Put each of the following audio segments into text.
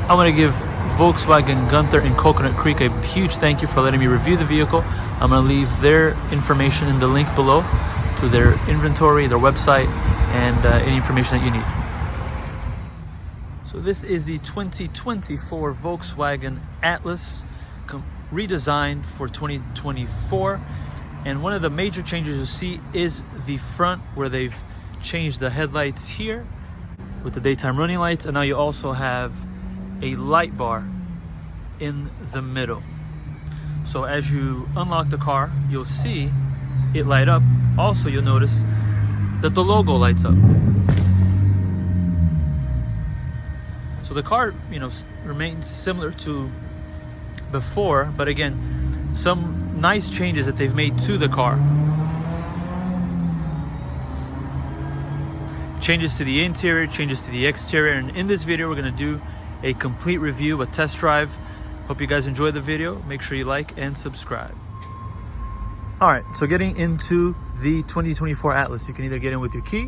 I want to give Volkswagen Gunther in Coconut Creek a huge thank you for letting me review the vehicle. I'm going to leave their information in the link below to their inventory, their website, and any information that you need. So this is the 2024 Volkswagen Atlas, redesigned for 2024. And one of the major changes you'll see is the front, where they've changed the headlights here with the daytime running lights, and now you also have a light bar in the middle. So as you unlock the car, you'll see it light up. Also, you'll notice that the logo lights up. So the car, remains similar to before, but again, some nice changes that they've made to the car. Changes to the interior, changes to the exterior, and in this video we're going to do a complete review, a test drive. Hope you guys enjoy the video. Make sure you like and subscribe. All right, so getting into the 2024 Atlas, you can either get in with your key,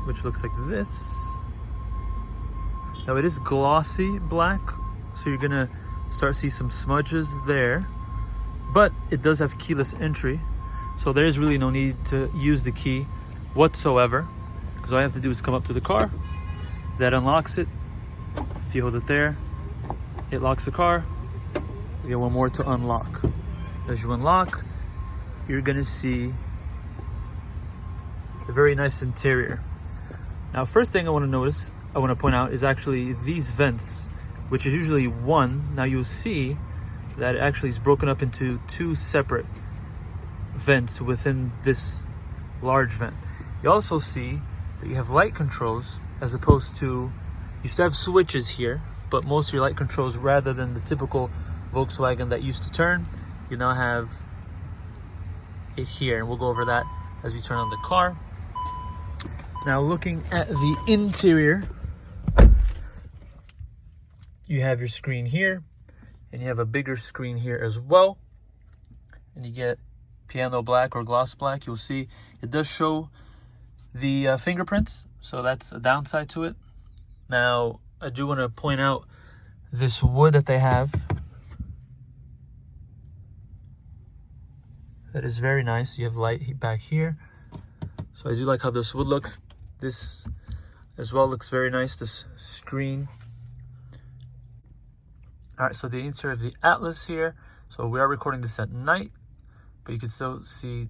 which looks like this. Now it is glossy black, so you're gonna start to see some smudges there, but it does have keyless entry, so there is really no need to use the key whatsoever, because all you have to do is come up to the car. That unlocks it. If you hold it there, it locks the car. You get one more to unlock. As you unlock, you're gonna see a very nice interior. Now, first thing I want to point out is actually these vents, which is usually one. Now you'll see that it actually is broken up into two separate vents within this large vent. You also see that you have light controls, as opposed to, you used to have switches here, but most of your light controls, rather than the typical Volkswagen that used to turn, you now have it here, and we'll go over that as we turn on the car. Now, looking at the interior, you have your screen here, and you have a bigger screen here as well, and you get piano black or gloss black. You'll see it does show the fingerprints, so that's a downside to it. Now, I do want to point out this wood that they have. That is very nice. You have light back here, so I do like how this wood looks. This as well looks very nice, this screen. All right, so the insert of the Atlas here. So we are recording this at night, but you can still see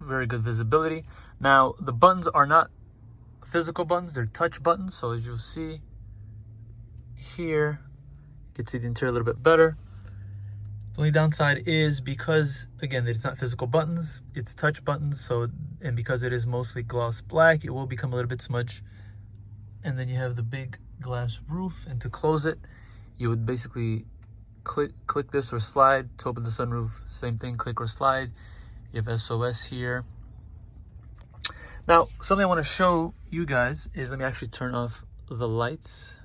very good visibility. Now, the buttons are not physical buttons, they're touch buttons. So as you'll see here, you can see the interior a little bit better. The only downside is, because again, it's not physical buttons, it's touch buttons. So, and because it is mostly gloss black, it will become a little bit smudged. And then you have the big glass roof, and to close it, you would basically click this or slide. To open the sunroof, same thing, click or slide. You have SOS here. Now, something I want to show you guys is, let me actually turn off the lights.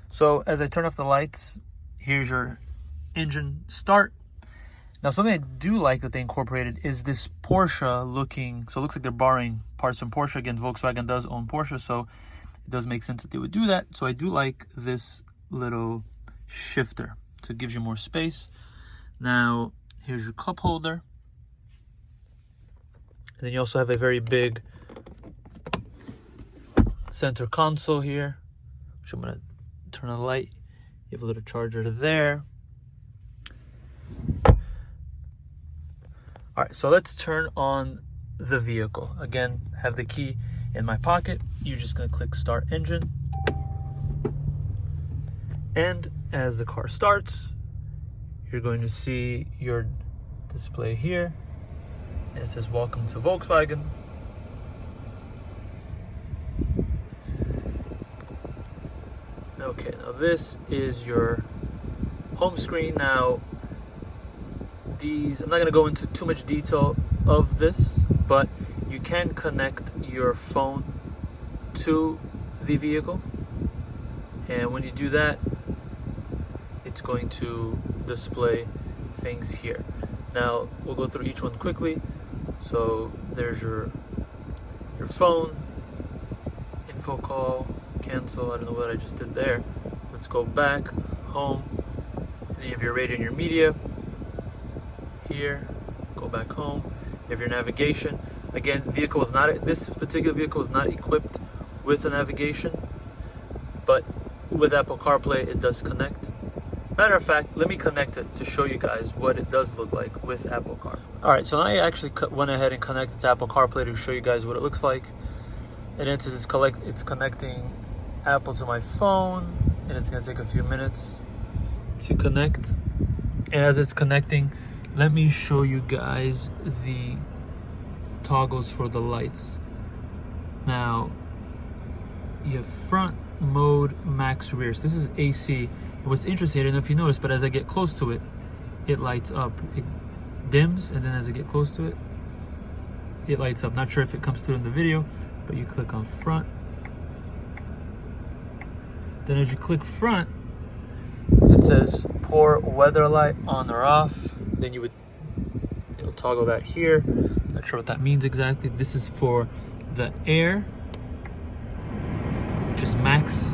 So as I turn off the lights, here's your engine start. Now, something I do like that they incorporated is this Porsche looking, so it looks like they're borrowing parts from Porsche. Again, Volkswagen does own Porsche, so it does make sense that they would do that. So I do like this little shifter, so it gives you more space. Now, here's your cup holder. And then you also have a very big center console here, which I'm gonna turn on the light. You have a little charger there. All right, so let's turn on the vehicle. Again, have the key in my pocket. You're just gonna click start engine. And as the car starts, you're going to see your display here. And it says, welcome to Volkswagen. Okay, now this is your home screen. Now, I'm not going to go into too much detail of this, but you can connect your phone to the vehicle. And when you do that, it's going to display things here. Now, we'll go through each one quickly. So there's your phone, info call, cancel. I don't know what I just did there. Let's go back, home. And then you have your radio and your media. Here, go back home. You have your navigation. Again, this particular vehicle is not equipped with a navigation, but with Apple CarPlay, it does connect. Matter of fact, let me connect it to show you guys what it does look like with Apple CarPlay. All right, so now I actually went ahead and connected to Apple CarPlay to show you guys what it looks like. And it says it's connecting Apple to my phone, and it's gonna take a few minutes to connect. And as it's connecting, let me show you guys the toggles for the lights. Now, you have front, mode, max, rear. So this is AC. What's interesting, I don't know if you noticed, but as I get close to it, it lights up. It dims, and then as I get close to it, it lights up. Not sure if it comes through in the video, but you click on front. Then as you click front, it says pour weather light on or off. Then it'll toggle that here. Not sure what that means exactly. This is for the air, which is max.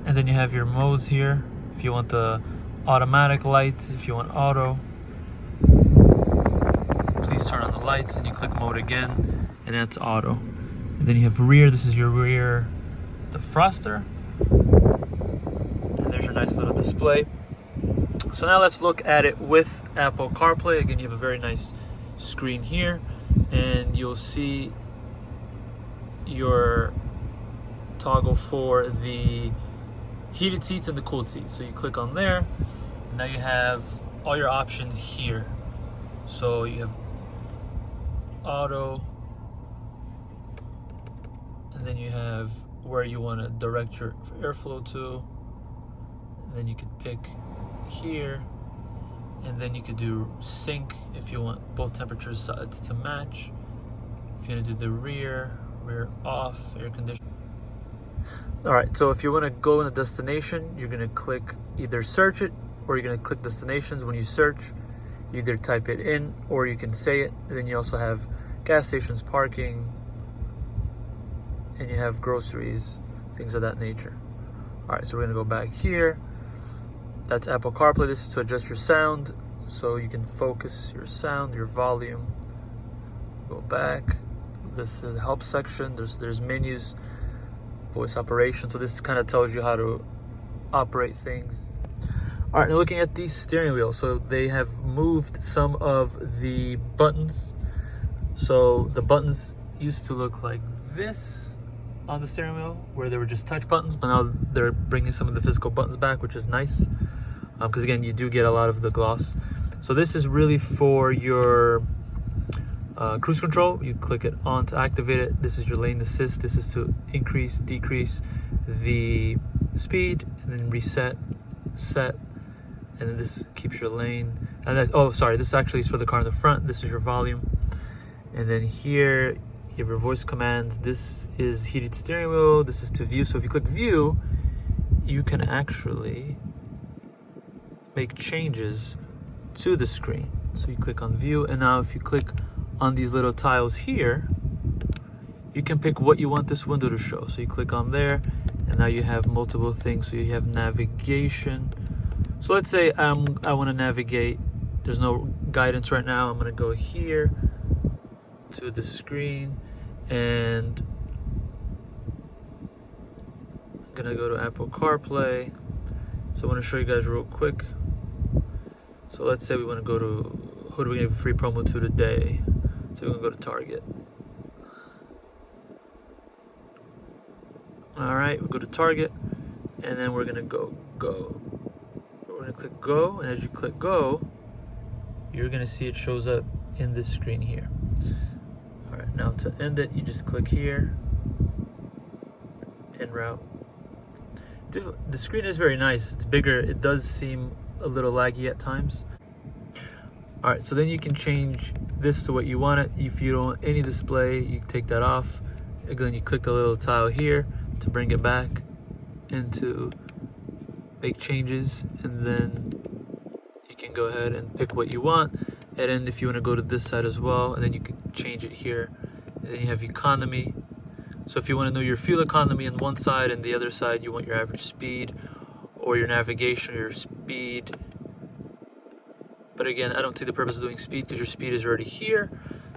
And then you have your modes here. If you want the automatic lights, if you want auto, please turn on the lights, and you click mode again, and that's auto. And then you have rear. This is your rear defroster. And there's your nice little display. So now let's look at it with Apple CarPlay. Again, you have a very nice screen here, and you'll see your toggle for the heated seats and the cooled seats. So you click on there, and now you have all your options here. So you have auto, and then you have where you want to direct your airflow to, and then you could pick here, and then you could do sync if you want both temperature sides to match. If you're going to do the rear off, air conditioning. All right, so if you want to go in a destination, you're going to click either search it, or you're going to click destinations. When you search, you either type it in or you can say it. And then you also have gas stations, parking, and you have groceries, things of that nature. All right, so we're going to go back here. That's Apple CarPlay. This is to adjust your sound, so you can focus your sound, your volume. Go back. This is the help section. There's menus, voice operation. So this kind of tells you how to operate things. All right, now looking at the steering wheel. So they have moved some of the buttons. So the buttons used to look like this on the steering wheel, where they were just touch buttons, but now they're bringing some of the physical buttons back, which is nice. Because again, you do get a lot of the gloss. So this is really for your cruise control. You click it on to activate it. This is your lane assist. This is to increase, decrease the speed, and then reset, set, and then this keeps your lane. And then, oh, sorry, this actually is for the car in the front. This is your volume. And then here you have your voice commands. This is heated steering wheel. This is to view. So if you click view, you can actually make changes to the screen. So you click on view, and now if you click on these little tiles here, you can pick what you want this window to show. So you click on there, and now you have multiple things. So you have navigation. So let's say I want to navigate. There's no guidance right now. I'm going to go here to the screen, and I'm going to go to Apple CarPlay. So I want to show you guys real quick. So let's say we want to go to, who do we give a free promo to today? So we're going to go to Target. All right, we'll go to Target, and then we're going to go. We're going to click go, and as you click go, you're going to see it shows up in this screen here. All right, now to end it, you just click here, en route. The screen is very nice. It's bigger. It does seem a little laggy at times. All right, so then you can change this to what you want it. If you don't want any display, you take that off. Again, you click the little tile here to bring it back and to make changes, and then you can go ahead and pick what you want. And then if you want to go to this side as well, and then you can change it here And then you have economy. So if you want to know your fuel economy on one side and the other side you want your average speed or your navigation or your speed. But again, I don't see the purpose of doing speed because your speed is already here.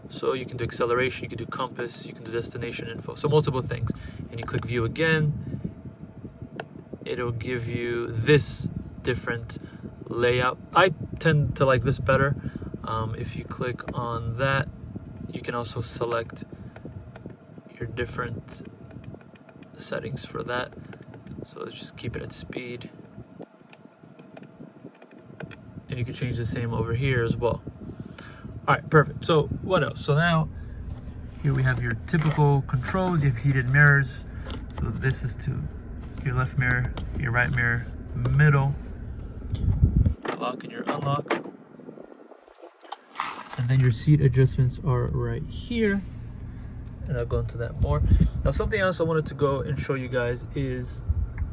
So you can do acceleration, you can do compass, you can do destination info. So multiple things. And you click view again. It'll give you this different layout. I tend to like this better. If you click on that, you can also select your different settings for that. So let's just keep it at speed. And you can change the same over here as well. All right, perfect. So what else? So now here we have your typical controls. You have heated mirrors. So this is to your left mirror, your right mirror, middle, lock and your unlock. And then your seat adjustments are right here. And I'll go into that more. Now something else I wanted to go and show you guys is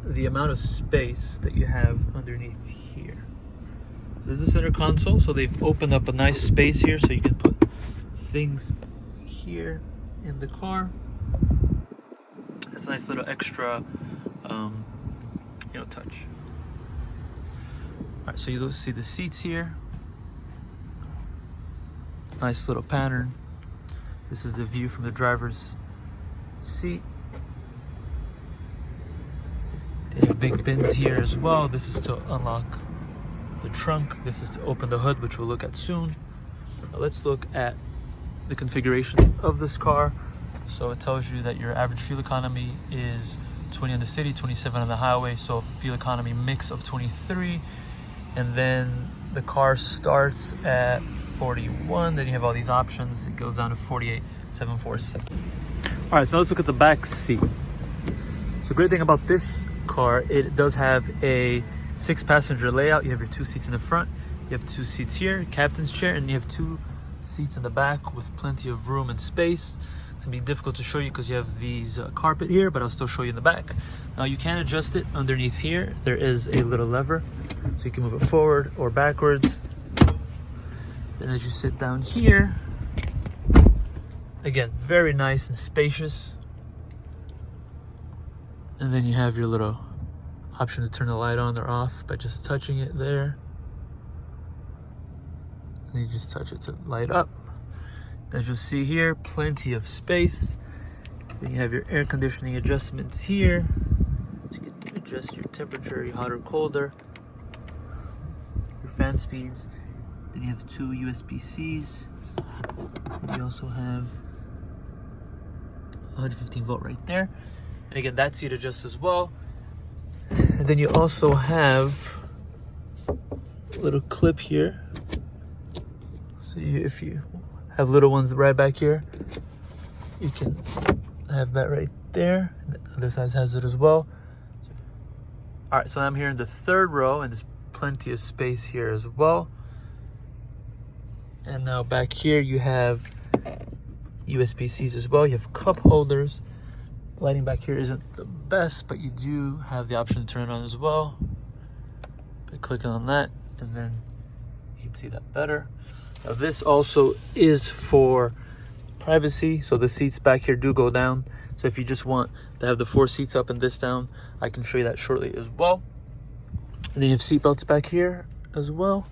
the amount of space that you have underneath here. So this is the center console. So they've opened up a nice space here so you can put things here in the car. It's a nice little extra touch. All right, so you'll see the seats here. Nice little pattern. This is the view from the driver's seat. They have big bins here as well. This is to unlock the trunk. This is to open the hood, which we'll look at soon. Now let's look at the configuration of this car. So it tells you that your average fuel economy is 20 on the city, 27 on the highway. So fuel economy mix of 23. And then the car starts at 41. Then you have all these options. It goes down to 48,747. All right, so let's look at the back seat. So the great thing about this car, it does have a 6-passenger layout. You have your 2 seats in the front. You have 2 seats here, captain's chair, and you have 2 seats in the back with plenty of room and space. It's gonna be difficult to show you because you have these carpet here, but I'll still show you in the back. Now you can adjust it underneath here. There is a little lever, so you can move it forward or backwards. Then as you sit down here, again, very nice and spacious. And then you have your little option to turn the light on or off by just touching it there. And you just touch it to light up. As you'll see here, plenty of space. Then you have your air conditioning adjustments here. So you can adjust your temperature, your hot or colder. Your fan speeds. Then you have 2 USB-Cs. And you also have 115 volt right there. And again, that seat adjusts as well. And then you also have a little clip here. So if you have little ones right back here, you can have that right there. And the other side has it as well. All right, so I'm here in the 3rd row, and there's plenty of space here as well. And now back here you have USB-Cs as well. You have cup holders. The lighting back here isn't the best, but you do have the option to turn it on as well by clicking on that, and then you can see that better. Now this also is for privacy, so the seats back here do go down. So if you just want to have the 4 seats up and this down, I can show you that shortly as well. And then you have seat belts back here as well.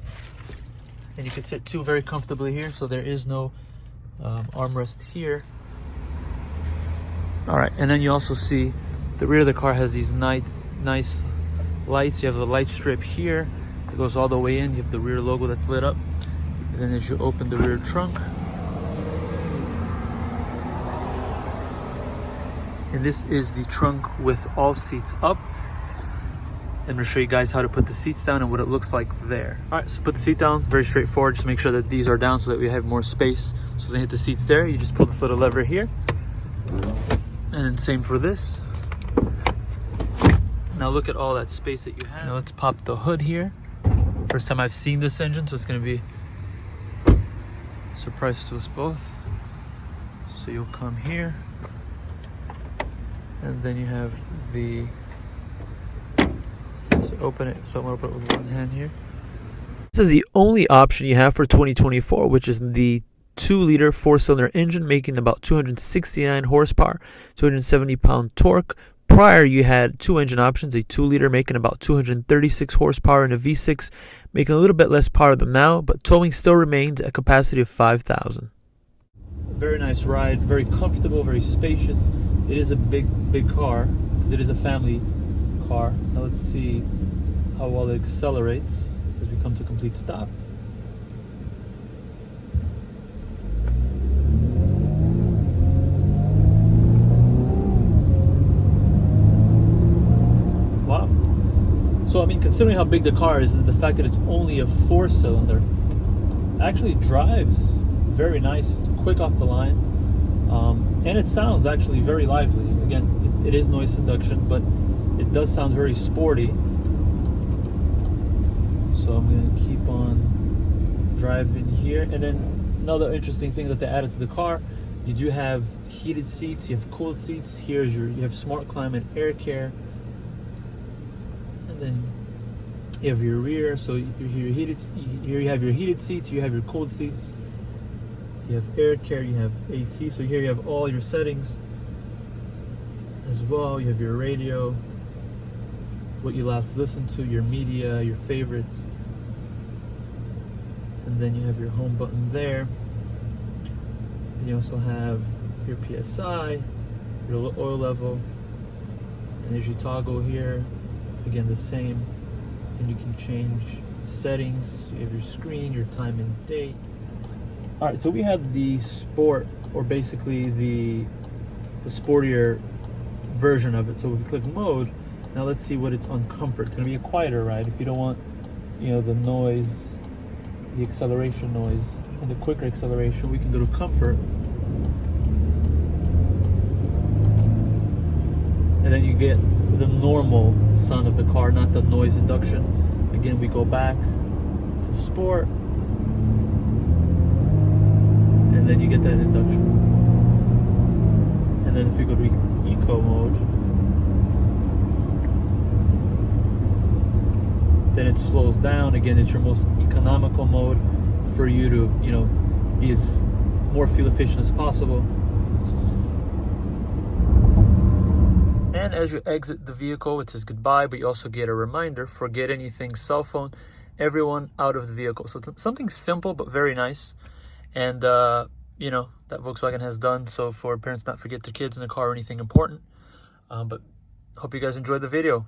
And you can sit 2 very comfortably here, so there is no armrest here. All right, and then you also see the rear of the car has these nice lights. You have the light strip here that goes all the way in. You have the rear logo that's lit up. And then as you open the rear trunk, and this is the trunk with all seats up. I'm gonna show you guys how to put the seats down and what it looks like there. All right, so put the seat down, very straightforward. Just make sure that these are down so that we have more space. So as I hit the seats there, you just pull this little lever here. And then same for this. Now look at all that space that you have. Now let's pop the hood here. First time I've seen this engine, so it's gonna be a surprise to us both. So you'll come here, and then you have the, so open it. So I'm gonna open it with one hand here. This is the only option you have for 2024, which is the 2-liter 4-cylinder engine making about 269 horsepower, 270 pound torque. Prior, you had 2 engine options, a 2-liter making about 236 horsepower and a V6 making a little bit less power than now, but towing still remains at a capacity of 5,000. Very nice ride, very comfortable, very spacious. It is a big car because it is a family car. Now let's see how well it accelerates as we come to complete stop. Wow. So I mean, considering how big the car is and the fact that it's only a 4-cylinder, actually drives very nice, quick off the line, and it sounds actually very lively. Again, it is noise induction, but it does sound very sporty. So I'm going to keep on driving here. And then another interesting thing that they added to the car, you do have heated seats, you have cooled seats. Here's you have smart climate air care, and then you have your rear. So here you have your heated seats, you have your cooled seats, you have air care, you have AC. So here you have all your settings as well. You have your radio, what you last listened to, your media, your favorites, and then you have your home button there. And you also have your PSI, your oil level, and as you toggle here, again the same, and you can change settings. You have your screen, your time and date. All right, so we have the sport, or basically the sportier version of it. So if we click mode, now let's see what it's on comfort. It's gonna be a quieter ride if you don't want, the noise, the acceleration noise, and the quicker acceleration. We can go to comfort, and then you get the normal sound of the car, not the noise induction. Again, we go back to sport, and then you get that induction. And then if you go to eco mode, then it slows down. Again, it's your most economical mode for you to, be as more fuel efficient as possible. And as you exit the vehicle, it says goodbye, but you also get a reminder, forget anything, cell phone, everyone out of the vehicle. So it's something simple, but very nice. And, that Volkswagen has done so for parents not forget their kids in the car or anything important. But hope you guys enjoyed the video.